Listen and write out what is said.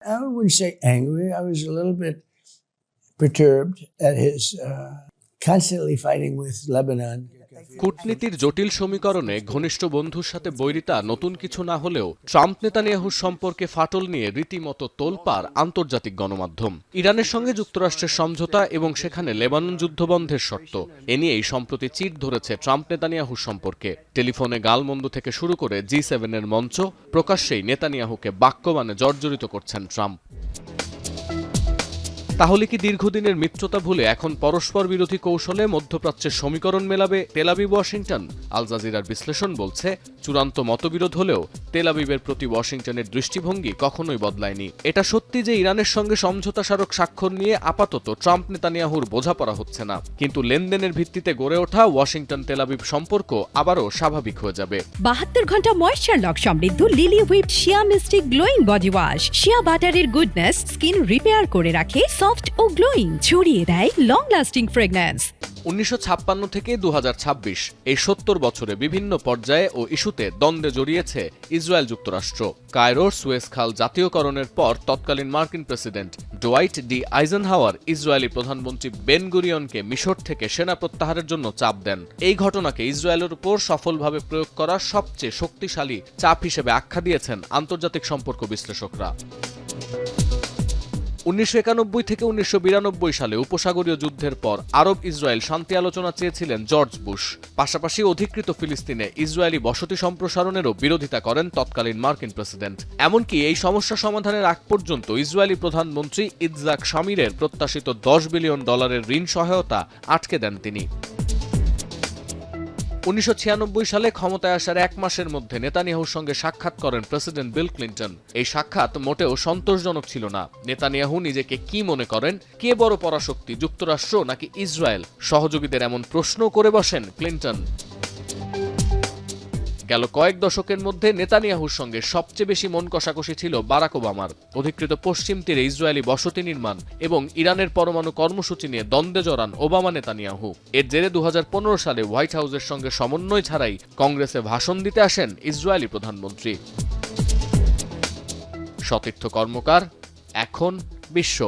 I wouldn't say angry. I was a little bit perturbed at his constantly fighting with Lebanon. কূটনীতির জটিল সমীকরণে ঘনিষ্ঠ বন্ধুর সাথে বৈরিতা নতুন কিছু না হলেও ট্রাম্প নেতানিয়াহুর সম্পর্কে ফাটল নিয়ে রীতিমতো তোলপাড় আন্তর্জাতিক গণমাধ্যম। ইরানের সঙ্গে যুক্তরাষ্ট্রের সমঝোতা এবং সেখানে লেবানন যুদ্ধবন্ধের শর্ত এ নিয়েই সম্প্রতি চিট ধরেছে ট্রাম্প নেতানিয়াহুর সম্পর্কে। টেলিফোনে গালমন্দ থেকে শুরু করে G7 এর মঞ্চ প্রকাশ্যেই নেতানিয়াহুকে বাক্যবাণে জর্জরিত করছেন ট্রাম্প। তাহলে কি দীর্ঘদিনের মিত্রতা ভুলে এখন পরস্পর বিরোধী কৌশলে মধ্যপ্রাচ্যের সমীকরণ মেলাবে তেল আবিব ওয়াশিংটন? আল জাজিরার বিশ্লেষণ বলছে, চূড়ান্ত মতবিরোধ হলেও তেল আবিবের প্রতি ওয়াশিংটনের দৃষ্টিভঙ্গি কখনোই বদলায়নি। এটা সত্যি যে ইরানের সঙ্গে সমঝোতা স্মারক স্বাক্ষর নিয়ে আপাতত ট্রাম্প নেতানিয়াহুর বোঝাপড়া হচ্ছে না, কিন্তু লেনদেনের ভিত্তিতে গড়ে ওঠা ওয়াশিংটন তেল আবিব সম্পর্ক আবারও স্বাভাবিক হয়ে যাবে। 72 ঘন্টা ময়েশ্চার লক সমৃদ্ধ লিলি হুইপ শিয়া মিস্টিক গ্লোয়িং বডি ওয়াশ। শিয়া বাটারের গুডনেস স্কিন রিপেয়ার করে রাখে সফট ও গ্লোয়িং, ছড়িয়ে দেয় লং লাস্টিং ফ্রেগন্যান্স। 1956 থেকে 2026 এই 70 বছরে বিভিন্ন পর্যায়ে ও ইস্যুতে দ্বন্দ্বে জড়িয়েছে ইসরায়েল যুক্তরাষ্ট্র। কায়রোর সুয়েজ খাল জাতীয়করণের পর তৎকালীন মার্কিন president Dwight D Eisenhower Israeli প্রধানমন্ত্রী বেন গুরিয়নকে মিশর থেকে সেনা প্রত্যাহারের জন্য চাপ দেন। এই ঘটনাকে ইসরায়েলের উপর সফলভাবে প্রয়োগ করা সবচেয়ে শক্তিশালী চাপ হিসেবে আখ্যা দিয়েছেন আন্তর্জাতিক সম্পর্ক বিশ্লেষকরা। 1991 থেকে 1992 সালে উপসাগরীয় যুদ্ধের পর আরব ইসরায়েল শান্তি আলোচনা চেয়েছিলেন জর্জ বুশ। পাশাপাশি অধিকৃত ফিলিস্তিনে ইসরায়েলি বসতি সম্প্রসারণেরও বিরোধিতা করেন তৎকালীন মার্কিন প্রেসিডেন্ট। এমনকি এই সমস্যা সমাধানের আগ পর্যন্ত ইসরায়েলি প্রধানমন্ত্রী ইৎজাক শামিরের প্রত্যাশিত $10 বিলিয়ন ঋণ সহায়তা আটকে দেন তিনি। 1996 সালে ক্ষমতায় আসার 1 মাসের মধ্যে নেতানিয়াহুর সঙ্গে সাক্ষাৎ করেন প্রেসিডেন্ট বিল ক্লিন্টন। এই সাক্ষাৎ মোটেও সন্তোষজনক ছিল না। নেতানিয়াহু নিজেকে কি মনে করেন, কে বড় পরাশক্তি, যুক্তরাষ্ট্র নাকি ইসরায়েল? সহযোগীদের এমন প্রশ্ন করে বসেন ক্লিন্টন। গেল কয়েক দশকের মধ্যে নেতানিয়াহুর সঙ্গে সবচেয়ে বেশি মন কষাকষি ছিল বারাক ওবামার। অধিকৃত পশ্চিম তীরে ইসরায়েলি বসতি নির্মাণ এবং ইরানের পরমাণু কর্মসূচি নিয়ে দ্বন্দ্বে জড়ান ওবামা নেতানিয়াহু। এর জেরে 2015 সালে হোয়াইট হাউসের সঙ্গে সমন্বয় ছাড়াই কংগ্রেসে ভাষণ দিতে আসেন ইসরায়েলি প্রধানমন্ত্রী। সতীর্থ কর্মকার, এখন বিশ্ব।